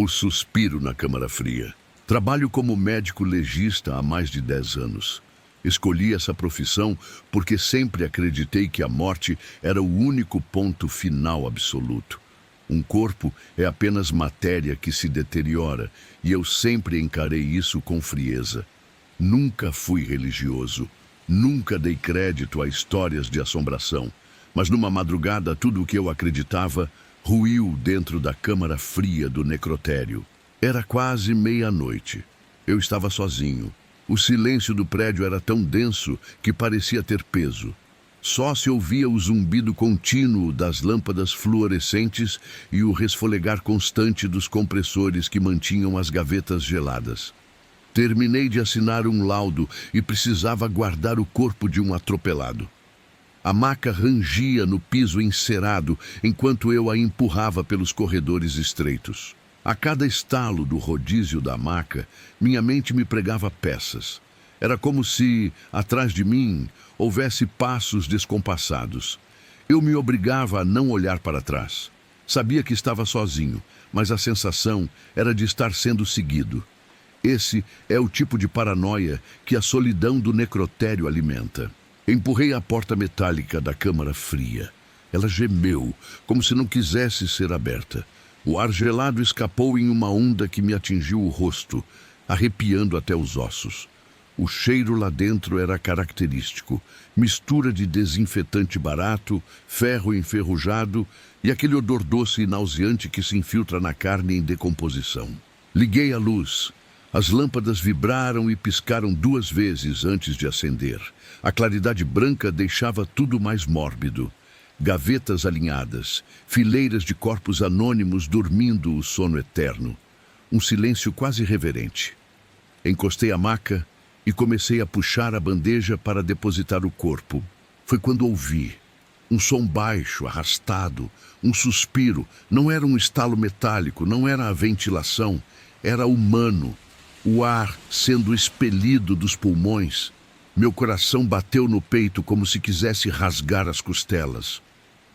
O suspiro na Câmara Fria. Trabalho como médico legista há mais de 10 anos. Escolhi essa profissão porque sempre acreditei que a morte era o único ponto final absoluto. Um corpo é apenas matéria que se deteriora, e eu sempre encarei isso com frieza. Nunca fui religioso, nunca dei crédito a histórias de assombração, mas numa madrugada tudo o que eu acreditava ruiu dentro da câmara fria do necrotério. Era quase meia-noite. Eu estava sozinho. O silêncio do prédio era tão denso que parecia ter peso. Só se ouvia o zumbido contínuo das lâmpadas fluorescentes e o resfolegar constante dos compressores que mantinham as gavetas geladas. Terminei de assinar um laudo e precisava guardar o corpo de um atropelado. A maca rangia no piso encerado enquanto eu a empurrava pelos corredores estreitos. A cada estalo do rodízio da maca, minha mente me pregava peças. Era como se, atrás de mim, houvesse passos descompassados. Eu me obrigava a não olhar para trás. Sabia que estava sozinho, mas a sensação era de estar sendo seguido. Esse é o tipo de paranoia que a solidão do necrotério alimenta. Empurrei a porta metálica da câmara fria. Ela gemeu, como se não quisesse ser aberta. O ar gelado escapou em uma onda que me atingiu o rosto, arrepiando até os ossos. O cheiro lá dentro era característico, mistura de desinfetante barato, ferro enferrujado e aquele odor doce e nauseante que se infiltra na carne em decomposição. Liguei a luz. As lâmpadas vibraram e piscaram 2 vezes antes de acender. A claridade branca deixava tudo mais mórbido. Gavetas alinhadas, fileiras de corpos anônimos dormindo o sono eterno. Um silêncio quase reverente. Encostei a maca e comecei a puxar a bandeja para depositar o corpo. Foi quando ouvi. Um som baixo, arrastado, um suspiro. Não era um estalo metálico, não era a ventilação. Era humano. O ar sendo expelido dos pulmões. Meu coração bateu no peito como se quisesse rasgar as costelas.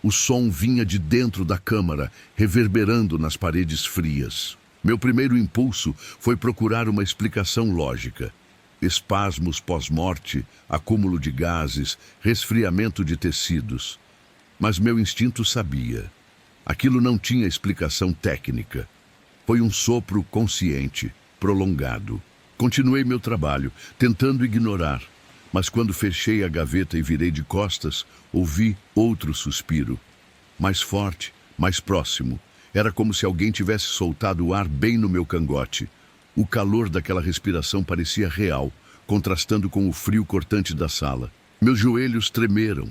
O som vinha de dentro da câmara, reverberando nas paredes frias. Meu primeiro impulso foi procurar uma explicação lógica. Espasmos pós-morte, acúmulo de gases, resfriamento de tecidos. Mas meu instinto sabia. Aquilo não tinha explicação técnica. Foi um sopro consciente, prolongado. Continuei meu trabalho, tentando ignorar. Mas quando fechei a gaveta e virei de costas, ouvi outro suspiro. Mais forte, mais próximo. Era como se alguém tivesse soltado o ar bem no meu cangote. O calor daquela respiração parecia real, contrastando com o frio cortante da sala. Meus joelhos tremeram.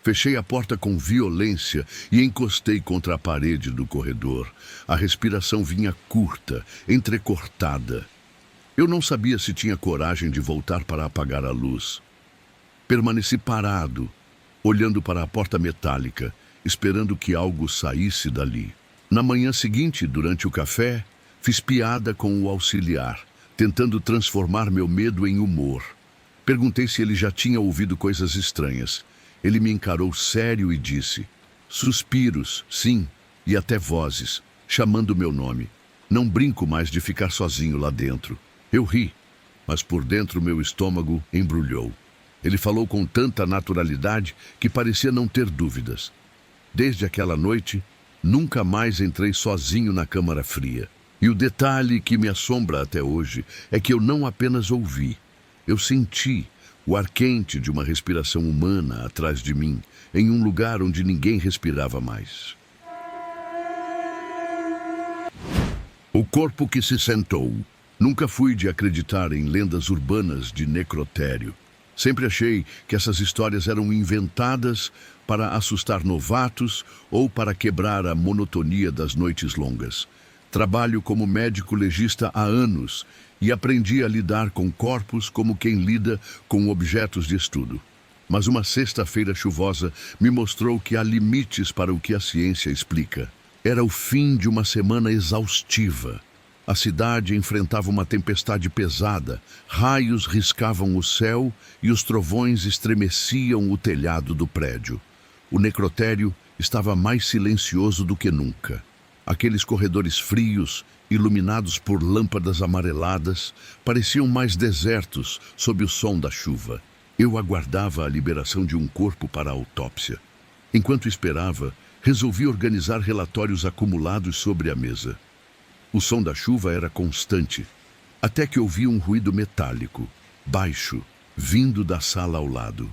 Fechei a porta com violência e encostei contra a parede do corredor. A respiração vinha curta, entrecortada. Eu não sabia se tinha coragem de voltar para apagar a luz. Permaneci parado, olhando para a porta metálica, esperando que algo saísse dali. Na manhã seguinte, durante o café, fiz piada com o auxiliar, tentando transformar meu medo em humor. Perguntei se ele já tinha ouvido coisas estranhas. Ele me encarou sério e disse: suspiros, sim, e até vozes, chamando meu nome. Não brinco mais de ficar sozinho lá dentro. Eu ri, mas por dentro meu estômago embrulhou. Ele falou com tanta naturalidade que parecia não ter dúvidas. Desde aquela noite, nunca mais entrei sozinho na câmara fria. E o detalhe que me assombra até hoje é que eu não apenas ouvi, eu senti o ar quente de uma respiração humana atrás de mim, em um lugar onde ninguém respirava mais. O corpo que se sentou. Nunca fui de acreditar em lendas urbanas de necrotério. Sempre achei que essas histórias eram inventadas para assustar novatos ou para quebrar a monotonia das noites longas. Trabalho como médico legista há anos e aprendi a lidar com corpos como quem lida com objetos de estudo. Mas uma sexta-feira chuvosa me mostrou que há limites para o que a ciência explica. Era o fim de uma semana exaustiva. A cidade enfrentava uma tempestade pesada, raios riscavam o céu e os trovões estremeciam o telhado do prédio. O necrotério estava mais silencioso do que nunca. Aqueles corredores frios, iluminados por lâmpadas amareladas, pareciam mais desertos sob o som da chuva. Eu aguardava a liberação de um corpo para a autópsia. Enquanto esperava, resolvi organizar relatórios acumulados sobre a mesa. O som da chuva era constante, até que ouvi um ruído metálico, baixo, vindo da sala ao lado.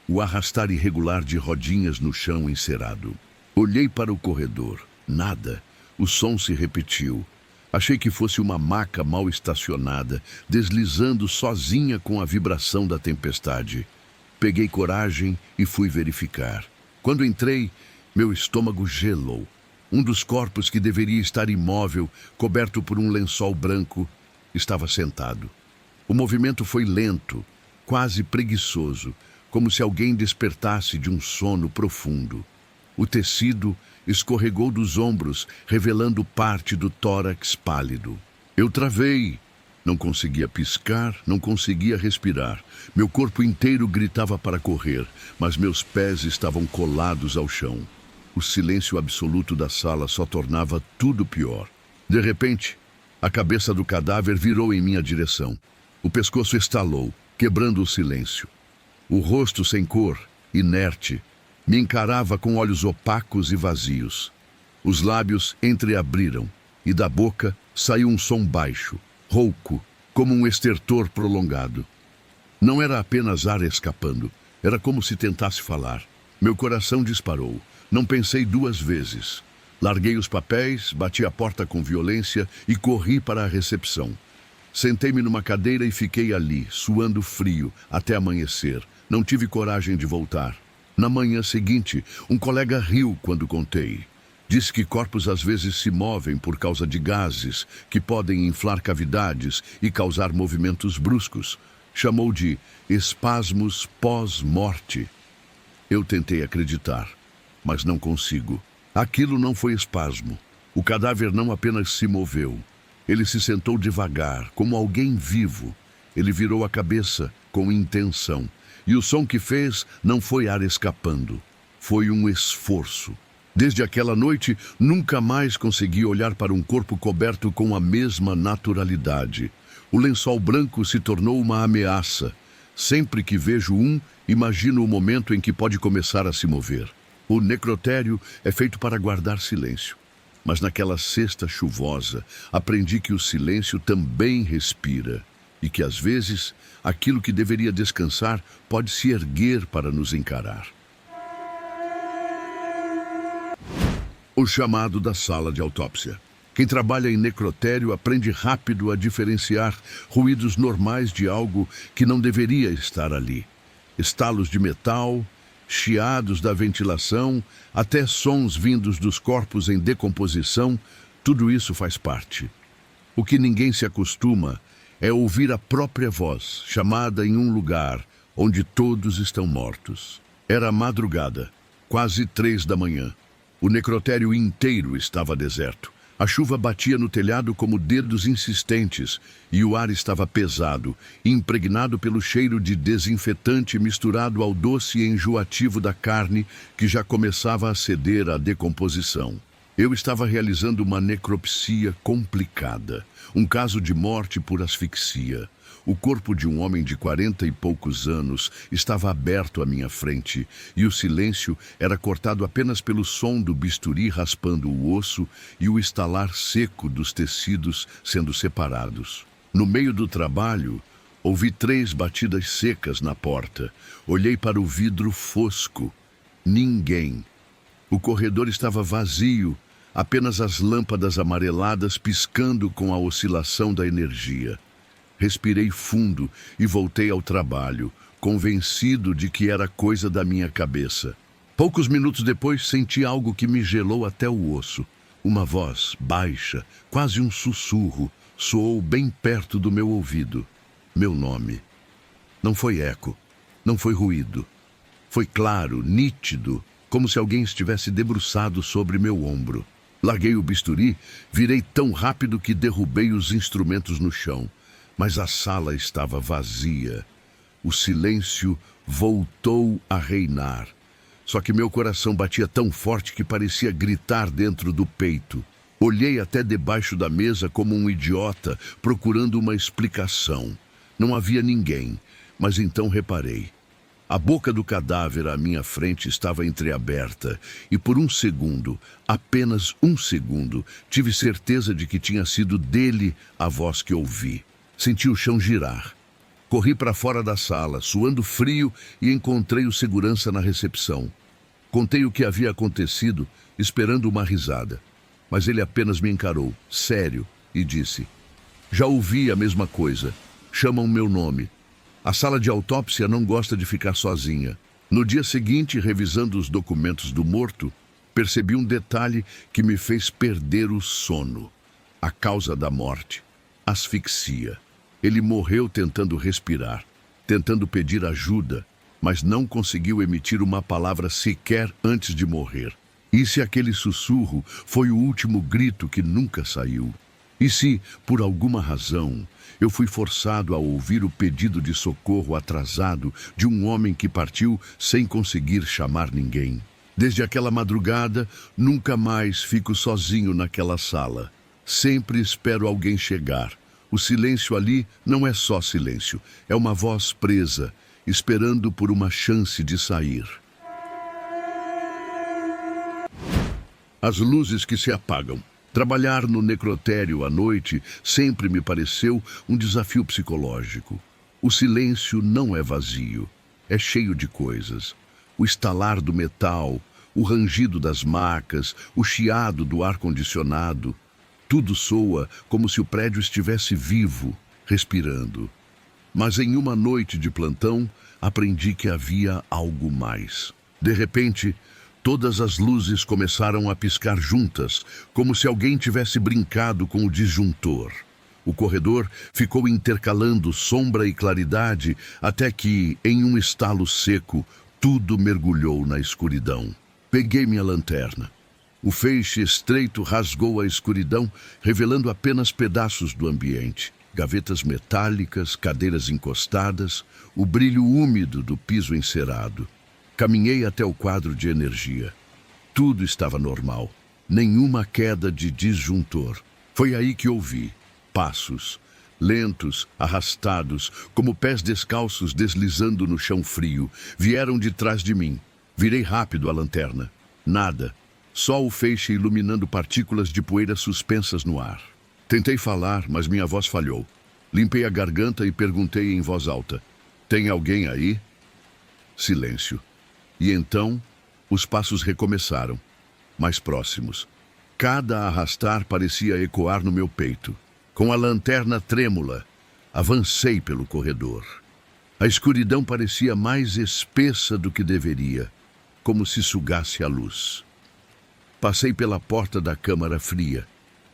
O arrastar irregular de rodinhas no chão encerado. Olhei para o corredor. Nada. O som se repetiu. Achei que fosse uma maca mal estacionada, deslizando sozinha com a vibração da tempestade. Peguei coragem e fui verificar. Quando entrei, meu estômago gelou. Um dos corpos que deveria estar imóvel, coberto por um lençol branco, estava sentado. O movimento foi lento, quase preguiçoso, como se alguém despertasse de um sono profundo. O tecido escorregou dos ombros, revelando parte do tórax pálido. Eu travei. Não conseguia piscar, não conseguia respirar. Meu corpo inteiro gritava para correr, mas meus pés estavam colados ao chão. O silêncio absoluto da sala só tornava tudo pior. De repente, a cabeça do cadáver virou em minha direção. O pescoço estalou, quebrando o silêncio. O rosto sem cor, inerte, me encarava com olhos opacos e vazios. Os lábios entreabriram e da boca saiu um som baixo, rouco, como um estertor prolongado. Não era apenas ar escapando, era como se tentasse falar. Meu coração disparou. Não pensei duas vezes. Larguei os papéis, bati a porta com violência e corri para a recepção. Sentei-me numa cadeira e fiquei ali, suando frio, até amanhecer. Não tive coragem de voltar. Na manhã seguinte, um colega riu quando contei. Disse que corpos às vezes se movem por causa de gases que podem inflar cavidades e causar movimentos bruscos. Chamou de espasmos pós-morte. Eu tentei acreditar, mas não consigo. Aquilo não foi espasmo. O cadáver não apenas se moveu. Ele se sentou devagar, como alguém vivo. Ele virou a cabeça com intenção. E o som que fez não foi ar escapando. Foi um esforço. Desde aquela noite, nunca mais consegui olhar para um corpo coberto com a mesma naturalidade. O lençol branco se tornou uma ameaça. Sempre que vejo um, imagino o momento em que pode começar a se mover. O necrotério é feito para guardar silêncio. Mas naquela sexta chuvosa, aprendi que o silêncio também respira. E que, às vezes, aquilo que deveria descansar pode se erguer para nos encarar. O chamado da sala de autópsia. Quem trabalha em necrotério aprende rápido a diferenciar ruídos normais de algo que não deveria estar ali. Estalos de metal, chiados da ventilação, até sons vindos dos corpos em decomposição, tudo isso faz parte. O que ninguém se acostuma é ouvir a própria voz, chamada em um lugar onde todos estão mortos. Era madrugada, quase 3 da manhã. O necrotério inteiro estava deserto. A chuva batia no telhado como dedos insistentes e o ar estava pesado, impregnado pelo cheiro de desinfetante misturado ao doce e enjoativo da carne que já começava a ceder à decomposição. Eu estava realizando uma necropsia complicada, um caso de morte por asfixia. O corpo de um homem de 40 e poucos anos estava aberto à minha frente e o silêncio era cortado apenas pelo som do bisturi raspando o osso e o estalar seco dos tecidos sendo separados. No meio do trabalho, ouvi 3 batidas secas na porta. Olhei para o vidro fosco. Ninguém. O corredor estava vazio, apenas as lâmpadas amareladas piscando com a oscilação da energia. Respirei fundo e voltei ao trabalho, convencido de que era coisa da minha cabeça. Poucos minutos depois, senti algo que me gelou até o osso. Uma voz, baixa, quase um sussurro, soou bem perto do meu ouvido. Meu nome. Não foi eco, não foi ruído. Foi claro, nítido, como se alguém estivesse debruçado sobre meu ombro. Larguei o bisturi, virei tão rápido que derrubei os instrumentos no chão. Mas a sala estava vazia. O silêncio voltou a reinar. Só que meu coração batia tão forte que parecia gritar dentro do peito. Olhei até debaixo da mesa como um idiota, procurando uma explicação. Não havia ninguém, mas então reparei. A boca do cadáver à minha frente estava entreaberta e por um segundo, apenas um segundo, tive certeza de que tinha sido dele a voz que ouvi. Senti o chão girar. Corri para fora da sala, suando frio, e encontrei o segurança na recepção. Contei o que havia acontecido, esperando uma risada. Mas ele apenas me encarou, sério, e disse: "Já ouvi a mesma coisa. Chamam meu nome. A sala de autópsia não gosta de ficar sozinha." No dia seguinte, revisando os documentos do morto, percebi um detalhe que me fez perder o sono. A causa da morte: asfixia. Ele morreu tentando respirar, tentando pedir ajuda, mas não conseguiu emitir uma palavra sequer antes de morrer. E se aquele sussurro foi o último grito que nunca saiu? E se, por alguma razão, eu fui forçado a ouvir o pedido de socorro atrasado de um homem que partiu sem conseguir chamar ninguém? Desde aquela madrugada, nunca mais fico sozinho naquela sala. Sempre espero alguém chegar. O silêncio ali não é só silêncio, é uma voz presa, esperando por uma chance de sair. As luzes que se apagam. Trabalhar no necrotério à noite sempre me pareceu um desafio psicológico. O silêncio não é vazio, é cheio de coisas. O estalar do metal, o rangido das macas, o chiado do ar-condicionado. Tudo soa como se o prédio estivesse vivo, respirando. Mas em uma noite de plantão, aprendi que havia algo mais. De repente, todas as luzes começaram a piscar juntas, como se alguém tivesse brincado com o disjuntor. O corredor ficou intercalando sombra e claridade até que, em um estalo seco, tudo mergulhou na escuridão. Peguei minha lanterna. O feixe estreito rasgou a escuridão, revelando apenas pedaços do ambiente. Gavetas metálicas, cadeiras encostadas, o brilho úmido do piso encerado. Caminhei até o quadro de energia. Tudo estava normal. Nenhuma queda de disjuntor. Foi aí que ouvi passos, lentos, arrastados, como pés descalços deslizando no chão frio. Vieram de trás de mim. Virei rápido a lanterna. Nada. Só o feixe iluminando partículas de poeira suspensas no ar. Tentei falar, mas minha voz falhou. Limpei a garganta e perguntei em voz alta: "Tem alguém aí?" Silêncio. E então, os passos recomeçaram, mais próximos. Cada arrastar parecia ecoar no meu peito. Com a lanterna trêmula, avancei pelo corredor. A escuridão parecia mais espessa do que deveria, como se sugasse a luz. Passei pela porta da câmara fria,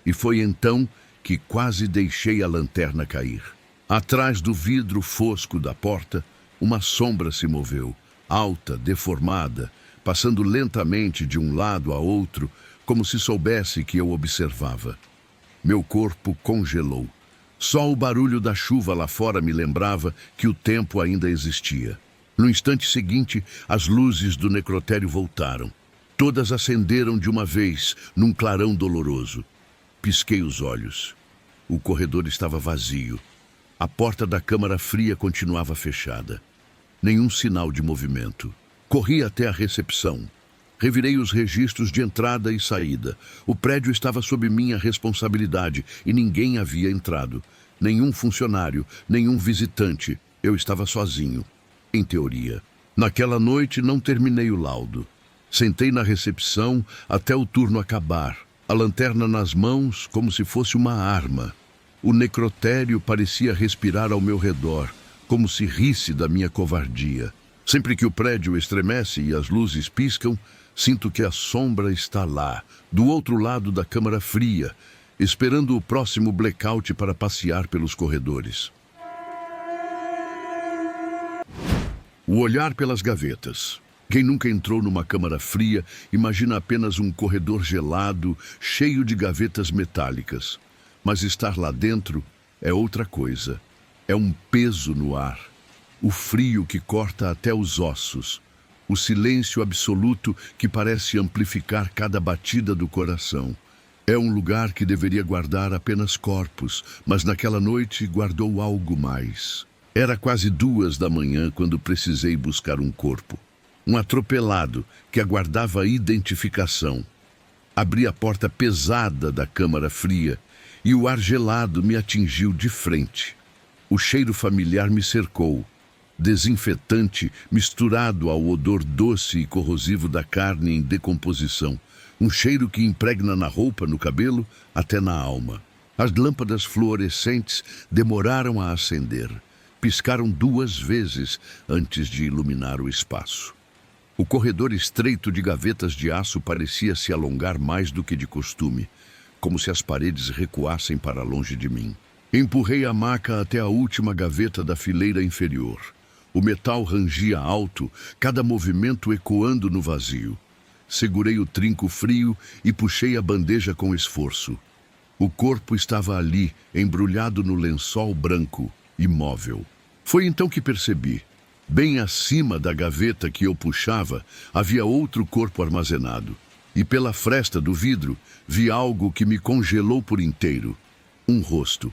e foi então que quase deixei a lanterna cair. Atrás do vidro fosco da porta, uma sombra se moveu, alta, deformada, passando lentamente de um lado a outro, como se soubesse que eu observava. Meu corpo congelou. Só o barulho da chuva lá fora me lembrava que o tempo ainda existia. No instante seguinte, as luzes do necrotério voltaram. Todas acenderam de uma vez, num clarão doloroso. Pisquei os olhos. O corredor estava vazio. A porta da câmara fria continuava fechada. Nenhum sinal de movimento. Corri até a recepção. Revirei os registros de entrada e saída. O prédio estava sob minha responsabilidade e ninguém havia entrado. Nenhum funcionário, nenhum visitante. Eu estava sozinho, em teoria. Naquela noite não terminei o laudo. Sentei na recepção até o turno acabar, a lanterna nas mãos como se fosse uma arma. O necrotério parecia respirar ao meu redor, como se risse da minha covardia. Sempre que o prédio estremece e as luzes piscam, sinto que a sombra está lá, do outro lado da câmara fria, esperando o próximo blackout para passear pelos corredores. O olhar pelas gavetas. Quem nunca entrou numa câmara fria imagina apenas um corredor gelado, cheio de gavetas metálicas. Mas estar lá dentro é outra coisa. É um peso no ar. O frio que corta até os ossos. O silêncio absoluto que parece amplificar cada batida do coração. É um lugar que deveria guardar apenas corpos, mas naquela noite guardou algo mais. Era quase 2 da manhã quando precisei buscar um corpo. Um atropelado que aguardava a identificação. Abri a porta pesada da câmara fria e o ar gelado me atingiu de frente. O cheiro familiar me cercou. Desinfetante misturado ao odor doce e corrosivo da carne em decomposição. Um cheiro que impregna na roupa, no cabelo, até na alma. As lâmpadas fluorescentes demoraram a acender. Piscaram 2 vezes antes de iluminar o espaço. O corredor estreito de gavetas de aço parecia se alongar mais do que de costume, como se as paredes recuassem para longe de mim. Empurrei a maca até a última gaveta da fileira inferior. O metal rangia alto, cada movimento ecoando no vazio. Segurei o trinco frio e puxei a bandeja com esforço. O corpo estava ali, embrulhado no lençol branco, imóvel. Foi então que percebi. Bem acima da gaveta que eu puxava, havia outro corpo armazenado. E pela fresta do vidro, vi algo que me congelou por inteiro. Um rosto.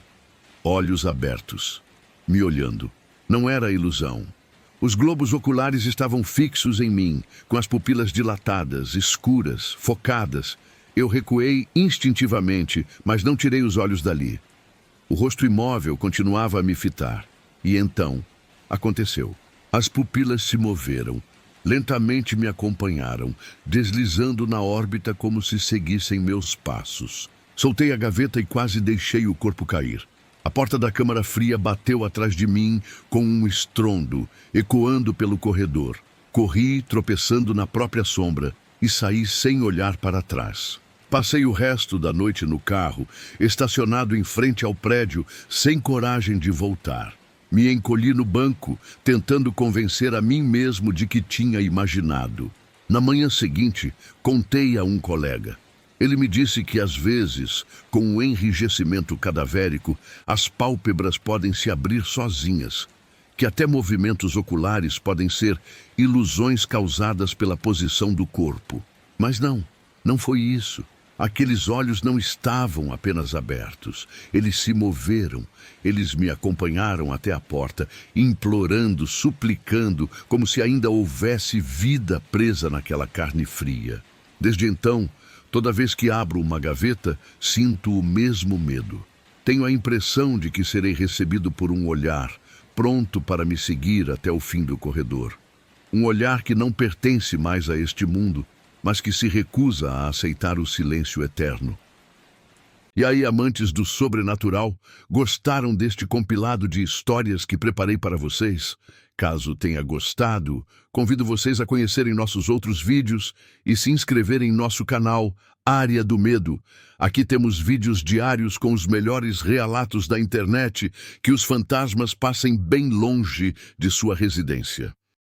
Olhos abertos. Me olhando. Não era ilusão. Os globos oculares estavam fixos em mim, com as pupilas dilatadas, escuras, focadas. Eu recuei instintivamente, mas não tirei os olhos dali. O rosto imóvel continuava a me fitar. E então, aconteceu. As pupilas se moveram. Lentamente me acompanharam, deslizando na órbita como se seguissem meus passos. Soltei a gaveta e quase deixei o corpo cair. A porta da câmara fria bateu atrás de mim com um estrondo, ecoando pelo corredor. Corri, tropeçando na própria sombra, e saí sem olhar para trás. Passei o resto da noite no carro, estacionado em frente ao prédio, sem coragem de voltar. Me encolhi no banco, tentando convencer a mim mesmo de que tinha imaginado. Na manhã seguinte, contei a um colega. Ele me disse que, às vezes, com o enrijecimento cadavérico, as pálpebras podem se abrir sozinhas, que até movimentos oculares podem ser ilusões causadas pela posição do corpo. Mas não foi isso. Aqueles olhos não estavam apenas abertos. Eles se moveram. Eles me acompanharam até a porta, implorando, suplicando, como se ainda houvesse vida presa naquela carne fria. Desde então, toda vez que abro uma gaveta, sinto o mesmo medo. Tenho a impressão de que serei recebido por um olhar, pronto para me seguir até o fim do corredor. Um olhar que não pertence mais a este mundo, mas que se recusa a aceitar o silêncio eterno. E aí, amantes do sobrenatural, gostaram deste compilado de histórias que preparei para vocês? Caso tenha gostado, convido vocês a conhecerem nossos outros vídeos e se inscreverem em nosso canal Área do Medo. Aqui temos vídeos diários com os melhores relatos da internet, que os fantasmas passem bem longe de sua residência.